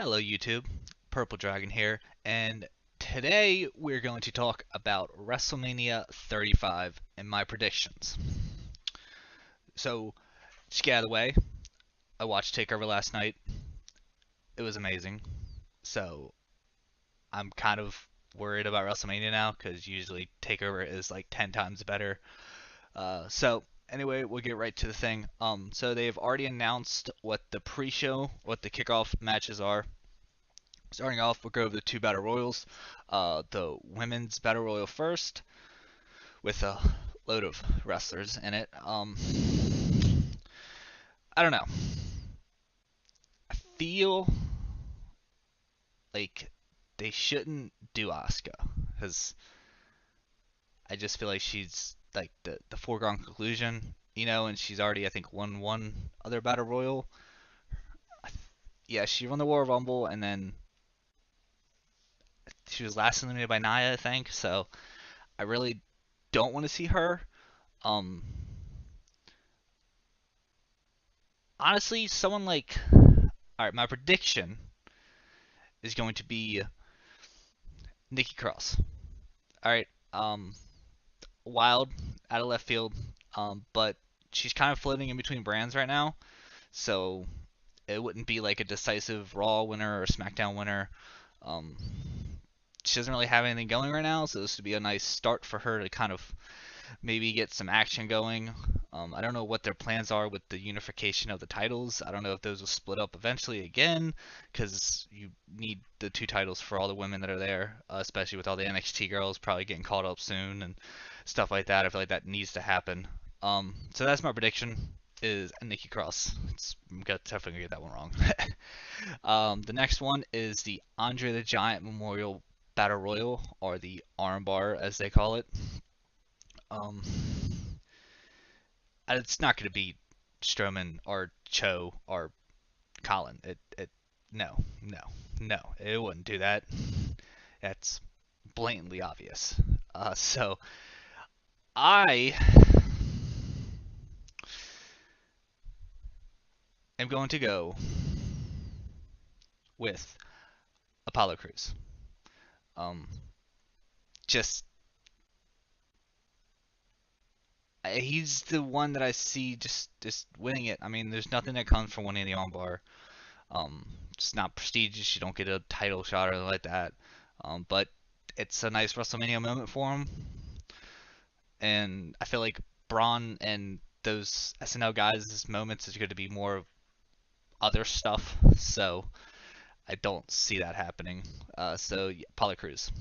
Hello YouTube, Purple Dragon here, and today we're going to talk about WrestleMania 35 and my predictions. So, just get out of the way, I watched TakeOver last night. It was amazing. So, I'm kind of worried about WrestleMania now because usually TakeOver is like 10 times better. Anyway, we'll get right to the thing. So they've already announced what the pre-show, what the kickoff matches are. Starting off, we'll go over the two battle royals. The women's battle royal first, with a load of wrestlers in it. I don't know. I feel like they shouldn't do Asuka because I just feel like she's like the foregone conclusion, and she's already I think won one other battle royal. Yeah, she won the Royal Rumble and then she was last eliminated by Nia, I think. So I really don't want to see her. Um, Honestly, someone like, all right, my prediction is going to be Nikki Cross. All right, wild, out of left field, but she's kind of floating in between brands right now, so it wouldn't be like a decisive Raw winner or SmackDown winner. Um, she doesn't really have anything going right now, so this would be a nice start for her to kind of maybe get some action going. I don't know what their plans are with the unification of the titles. I don't know if those will split up eventually again, because you need the two titles for all the women that are there, especially with all the NXT girls probably getting called up soon and stuff like that. I feel like that needs to happen. So that's my prediction is Nikki Cross. I'm definitely gonna get that one wrong. The next one is the Andre the Giant Memorial Battle Royal, or the Armbar as they call it. Um, it's not going to be Strowman or Cho or Colin. No, no, no, it wouldn't do that. That's blatantly obvious. So I am going to go with Apollo Crews. Um, just he's the one that I see just winning it. I mean, there's nothing that comes from winning the armbar. It's not prestigious. You don't get a title shot or anything like that. But it's a nice WrestleMania moment for him. And I feel like Braun and those SNL guys' moments is going to be more other stuff. So I don't see that happening. So yeah, Apollo Crews.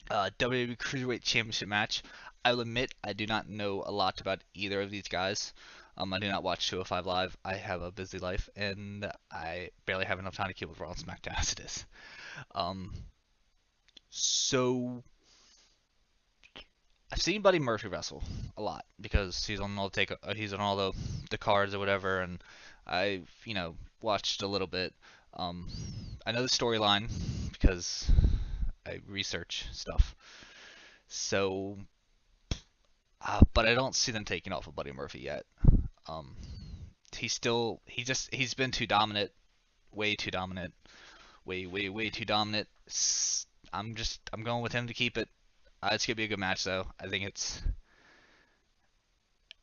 WWE Cruiserweight Championship match. I will admit I do not know a lot about either of these guys. I do not watch 205 Live. I have a busy life, and I barely have enough time to keep with Raw and SmackDown as it is. Um, so I've seen Buddy Murphy wrestle a lot because he's on all the cards or whatever, and I've watched a little bit. Um, I know the storyline because I research stuff. So, but I don't see them taking off of Buddy Murphy yet. Um, he's been too dominant, way too dominant, way too dominant. I'm going with him to keep it. It's gonna be a good match though. I think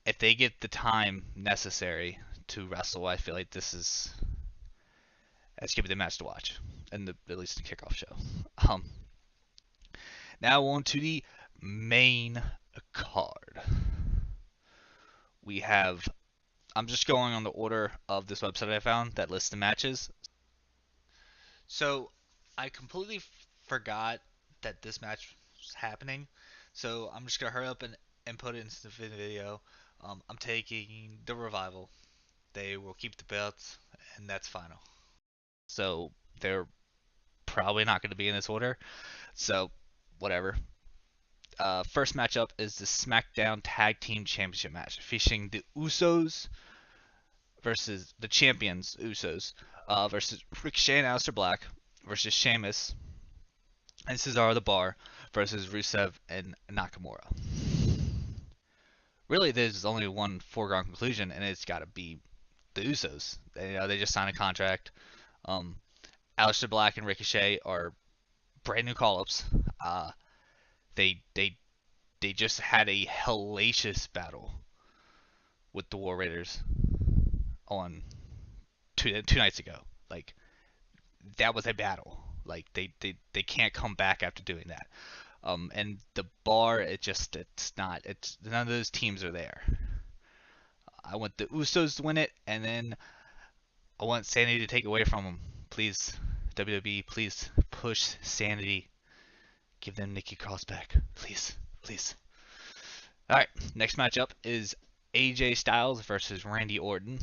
if they get the time necessary to wrestle, I feel like it's gonna be the match to watch, and at least the kickoff show. Um, Now on to the main card. We have. I'm just going on the order of this website I found that lists the matches. So I completely forgot that this match was happening. So I'm just gonna hurry up and put it into the video. I'm taking the Revival. They will keep the belts, and that's final. So they're probably not going to be in this order. So whatever. First matchup is the SmackDown Tag Team Championship match, featuring the Usos versus the champions Usos versus Ricochet and Aleister Black versus Sheamus and Cesaro the Bar versus Rusev and Nakamura. Really, there's only one foregone conclusion, and it's got to be the Usos. They just signed a contract. Um, Aleister Black and Ricochet are brand new call-ups. Uh, they they they just had a hellacious battle with the War Raiders on two nights ago. Like that was a battle. Like they can't come back after doing that. And the bar, it's not. It's none of those teams are there. I want the Usos to win it, and then I want Sanity to take away from them. Please, WWE, please push Sanity. Give them Nikki Cross back, please, please. All right, next matchup is AJ Styles versus Randy Orton.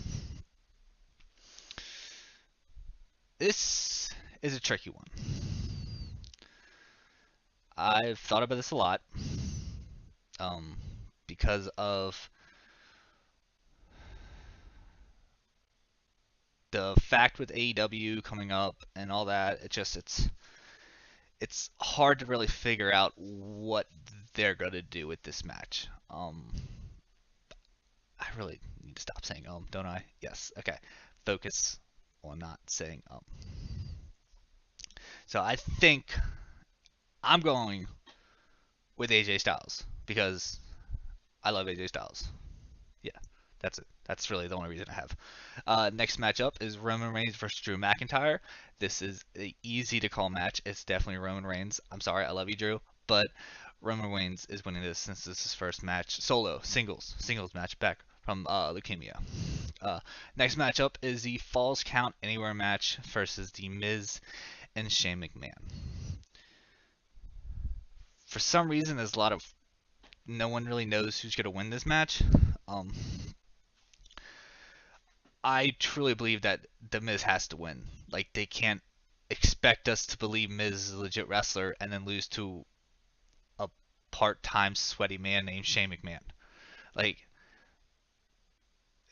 This is a tricky one. I've thought about this a lot, um, because of the fact with AEW coming up and all that. It's hard to really figure out what they're gonna do with this match. I really need to stop saying don't I? Yes. Okay. Focus on not saying. So I think I'm going with AJ Styles because I love AJ Styles. Yeah, that's it. That's really the only reason I have. Next matchup is Roman Reigns versus Drew McIntyre. This is an easy to call match. It's definitely Roman Reigns. I'm sorry, I love you, Drew, but Roman Reigns is winning this since this is his first match, solo singles match back from leukemia. Next matchup is the Falls Count Anywhere match versus The Miz and Shane McMahon. For some reason, there's a lot of no one really knows who's gonna win this match. Um, I truly believe that The Miz has to win. Like they can't expect us to believe Miz is a legit wrestler and then lose to a part-time sweaty man named Shane McMahon. Like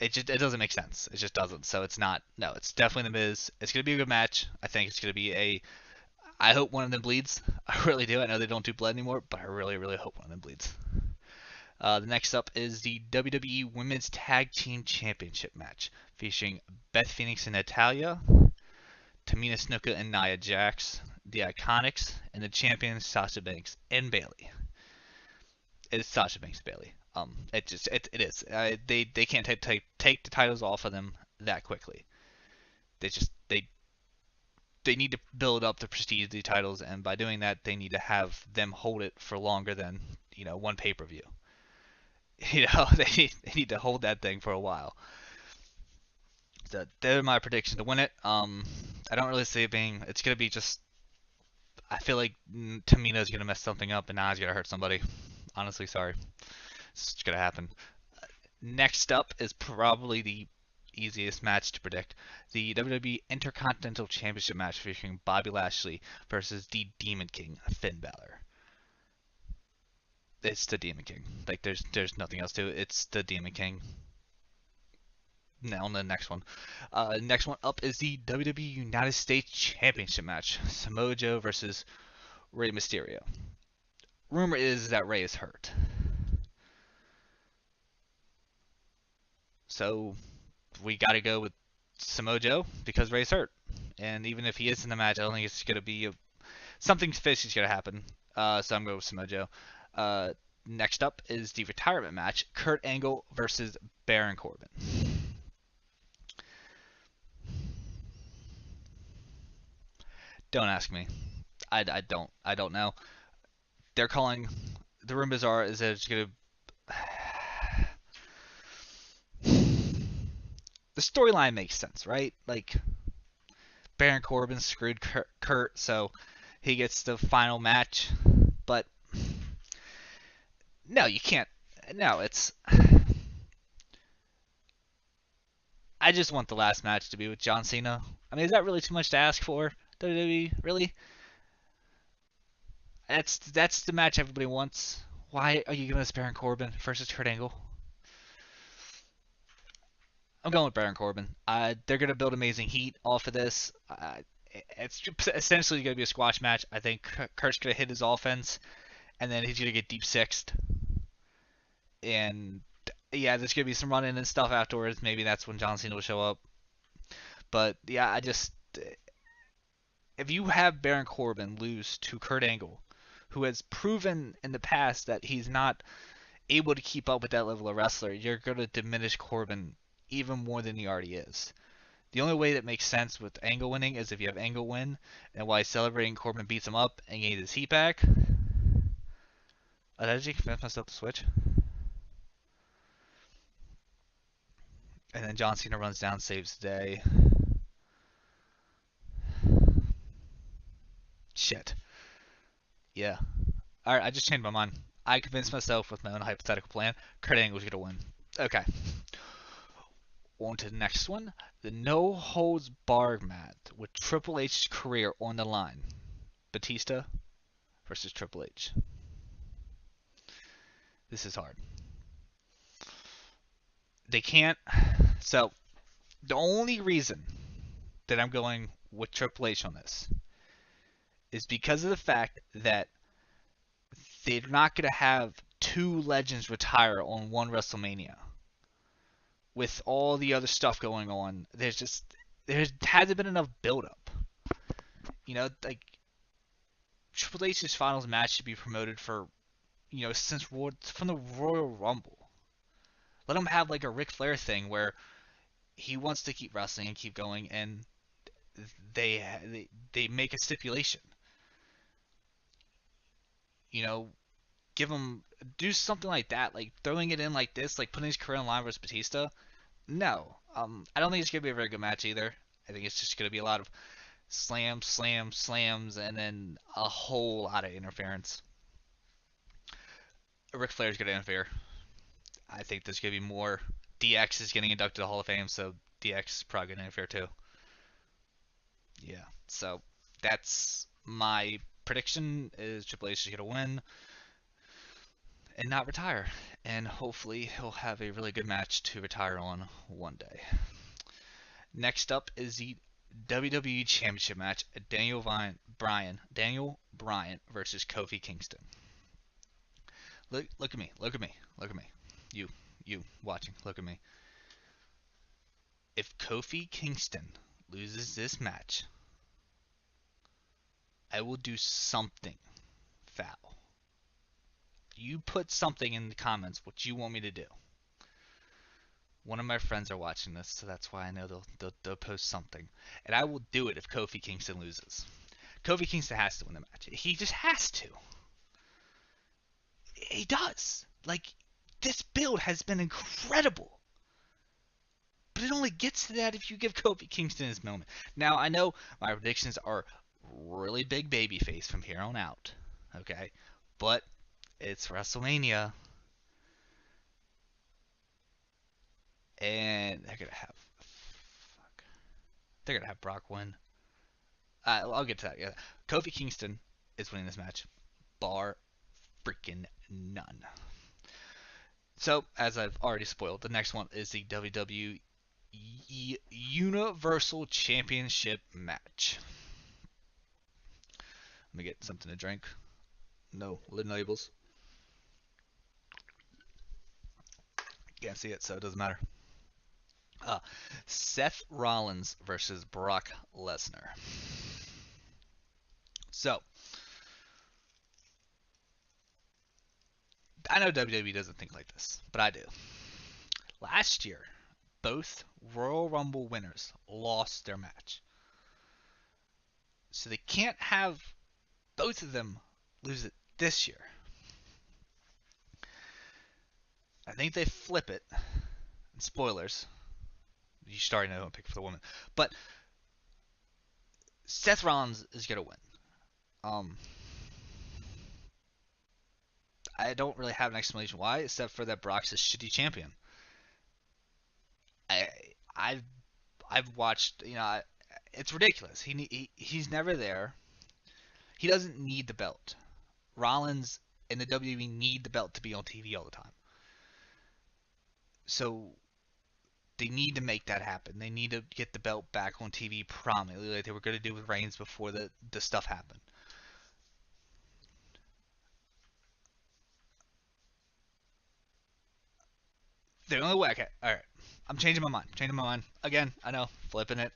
it doesn't make sense. It just doesn't. So it's not. No, it's definitely The Miz. It's gonna be a good match. I think it's gonna be a. I hope one of them bleeds. I really do. I know they don't do blood anymore, but I really, really hope one of them bleeds. The next up is the WWE Women's Tag Team Championship match featuring Beth Phoenix and Natalya, Tamina Snuka and Nia Jax, the Iconics, and the champions Sasha Banks and Bayley. It's Sasha Banks and Bayley. It is. They can't take the titles off of them that quickly. They just they need to build up the prestige of the titles, and by doing that, they need to have them hold it for longer than one pay per view. They need to hold that thing for a while. So they're my prediction to win it. I don't really see it being. It's gonna be just. I feel like Tamina's gonna mess something up, and Nia's gonna hurt somebody. Honestly, sorry. It's gonna happen. Next up is probably the easiest match to predict: the WWE Intercontinental Championship match featuring Bobby Lashley versus the Demon King, Finn Balor. It's the Demon King. Like there's nothing else to it. It's the Demon King. Now on the next one. Next one up is the WWE United States Championship match: Samoa Joe versus Rey Mysterio. Rumor is that Rey is hurt. So we got to go with Samoa Joe because Rey's hurt. And even if he is in the match, I don't think it's going to be something fishy is going to happen. So I'm going with Samoa Joe. Next up is the retirement match: Kurt Angle versus Baron Corbin. Don't ask me. I don't know. They're calling. The rumors are is that it's going to. The storyline makes sense, right? Like Baron Corbin screwed Kurt, so he gets the final match. But no, you can't. No, it's. I just want the last match to be with John Cena. I mean, is that really too much to ask for? WWE, really? That's the match everybody wants. Why are you giving us Baron Corbin versus Kurt Angle? I'm going with Baron Corbin. They're gonna build amazing heat off of this. It's essentially gonna be a squash match. I think Kurt's gonna hit his offense, and then he's gonna get deep sixed. And yeah, there's gonna be some running and stuff afterwards. Maybe that's when John Cena will show up. But yeah, I just if you have Baron Corbin lose to Kurt Angle, who has proven in the past that he's not able to keep up with that level of wrestler, you're going to diminish Corbin even more than he already is. The only way that makes sense with Angle winning is if you have Angle win, and while he's celebrating, Corbin beats him up and gains his heat back. Did I just convince myself to switch? And then John Cena runs down, saves the day. Shit. Yeah. Alright, I just changed my mind. I convinced myself with my own hypothetical plan. Kurt Angle's gonna win. Okay. On to the next one. The no holds barred match with Triple H's career on the line. Batista versus Triple H. This is hard. They can't. So, the only reason that I'm going with Triple H on this is because of the fact that they're not going to have two legends retire on one WrestleMania. With all the other stuff going on, there hasn't been enough build up. Like Triple H's finals match should be promoted for, since from the Royal Rumble. Let him have like a Ric Flair thing where he wants to keep wrestling and keep going, and they make a stipulation. You know, give him do something like that, like throwing it in like this, like putting his career on line versus Batista. No, I don't think it's gonna be a very good match either. I think it's just gonna be a lot of slams, slams, slams, and then a whole lot of interference. Ric Flair's gonna interfere. I think there's gonna be more. DX is getting inducted to the Hall of Fame, so DX is probably gonna interfere too. Yeah, so that's my prediction: is Triple H is gonna win and not retire, and hopefully he'll have a really good match to retire on one day. Next up is the WWE Championship match: Daniel Bryan versus Kofi Kingston. Look at me, look at me, look at me. You watching, look at me. If Kofi Kingston loses this match, I will do something foul. You put something in the comments what you want me to do. One of my friends are watching this, so that's why I know they'll post something. And I will do it if Kofi Kingston loses. Kofi Kingston has to win the match. He just has to. He does. Like, this build has been incredible. But it only gets to that if you give Kofi Kingston his moment. Now, I know my predictions are really big babyface from here on out. Okay? But it's WrestleMania. And they're gonna have Brock win. I'll get to that. Yeah. Kofi Kingston is winning this match, bar freaking none. So, as I've already spoiled, the next one is the WWE Universal Championship match. Let me get something to drink. No lid labels. Can't see it, so it doesn't matter. Seth Rollins versus Brock Lesnar. So, I know WWE doesn't think like this, but I do. Last year, both Royal Rumble winners lost their match. So they can't have both of them lose it this year. I think they flip it. And spoilers. You should already know who I pick for the woman. But Seth Rollins is going to win. I don't really have an explanation why, except for that Brock's a shitty champion. I I've I've watched, it's ridiculous. He's never there. He doesn't need the belt. Rollins and the WWE need the belt to be on TV all the time. So they need to make that happen. They need to get the belt back on TV prominently, like they were going to do with Reigns before the stuff happened. The only way. Okay, all right. I'm changing my mind. Changing my mind again. I know, flipping it.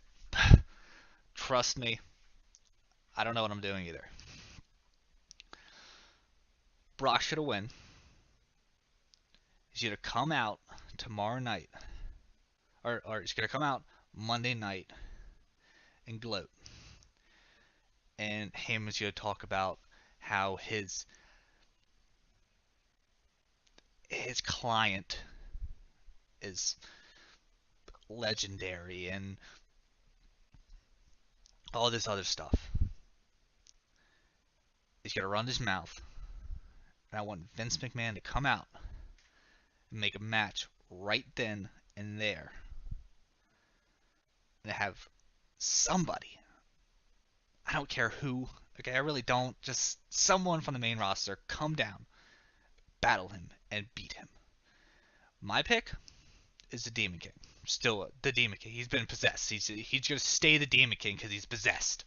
Trust me. I don't know what I'm doing either. Brock should have win. He's gonna come out tomorrow night, or he's gonna come out Monday night and gloat. And Heyman's gonna talk about how his client is legendary and all this other stuff. He's gonna run his mouth, and I want Vince McMahon to come out and make a match right then and there, and have somebody. I don't care who. Okay, I really don't. Just someone from the main roster come down, battle him, and beat him. My pick is the Demon King. Still the Demon King. He's been possessed. He's gonna stay the Demon King because he's possessed.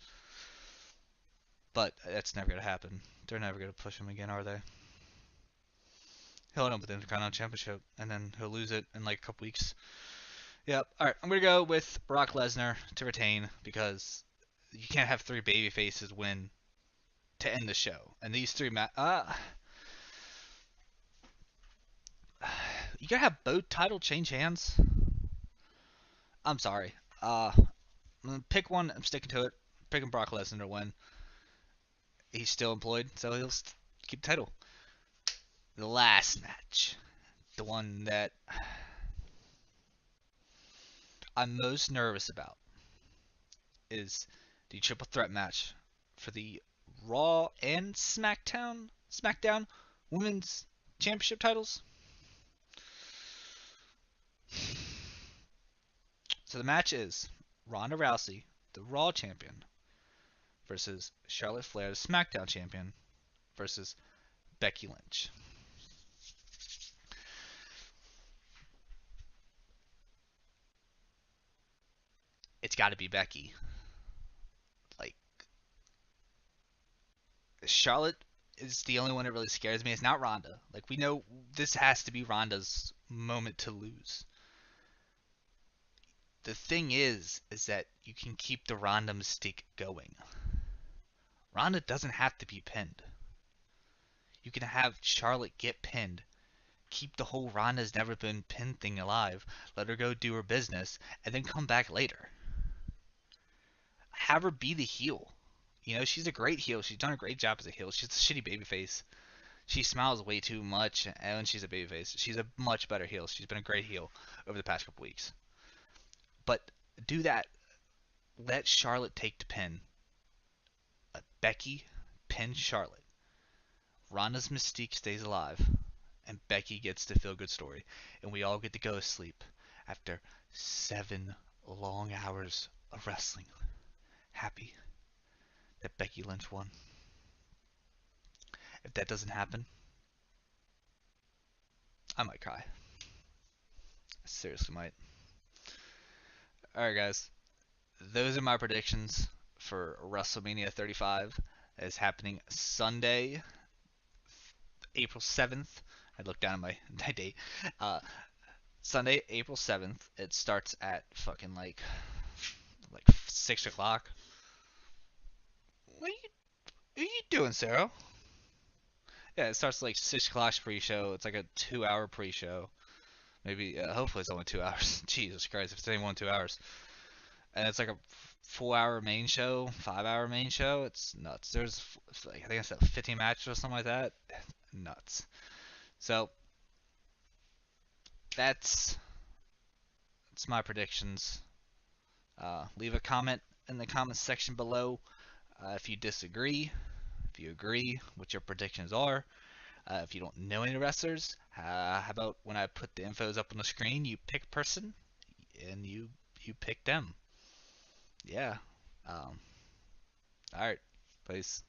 But that's never gonna happen. They're never gonna push him again, are they? He'll end up with the Intercontinental Championship, and then he'll lose it in like a couple weeks. Yep. All right, I'm gonna go with Brock Lesnar to retain because you can't have three baby faces win to end the show. And these three you gotta have both title change hands. I'm sorry. I'm gonna pick one. I'm sticking to it. Picking Brock Lesnar to win. He's still employed, so he'll keep the title. The last match, the one that I'm most nervous about, is the triple threat match for the Raw and SmackDown Women's Championship titles. So the match is Ronda Rousey, the Raw champion, versus Charlotte Flair, the SmackDown champion, versus Becky Lynch. It's got to be Becky. Like, Charlotte is the only one that really scares me. It's not Ronda. Like, we know this has to be Ronda's moment to lose. The thing is that you can keep the Ronda mystique going. Ronda doesn't have to be pinned. You can have Charlotte get pinned, keep the whole Ronda's never been pinned thing alive, let her go do her business, and then come back later. Have her be the heel. You know, she's a great heel. She's done a great job as a heel. She's a shitty babyface. She smiles way too much, and when she's a babyface, she's a much better heel. She's been a great heel over the past couple weeks. But do that. Let Charlotte take the pin. Let Becky pin Charlotte. Ronda's mystique stays alive, and Becky gets the feel-good story, and we all get to go to sleep after 7 long hours of wrestling. Happy that Becky Lynch won. If that doesn't happen, I might cry. I seriously might. Alright, guys. Those are my predictions for WrestleMania 35. That is happening Sunday, April 7th. I looked down at my date. Uh, Sunday, April 7th. It starts at fucking like 6 o'clock. What are you doing, Sarah? Yeah, it starts like 6 o'clock pre-show. It's like a 2-hour pre-show. Maybe, hopefully it's only 2 hours. Jesus Christ, if it's only 2 hours. And it's like a 4-hour main show, 5-hour main show. It's nuts. There's, like, I think it's 15 matches or something like that. Nuts. So, that's my predictions. Leave a comment in the comments section below if you disagree, if you agree, what your predictions are. If you don't know any wrestlers, how about when I put the infos up on the screen, you pick a person and you pick them. Yeah. All right. Peace.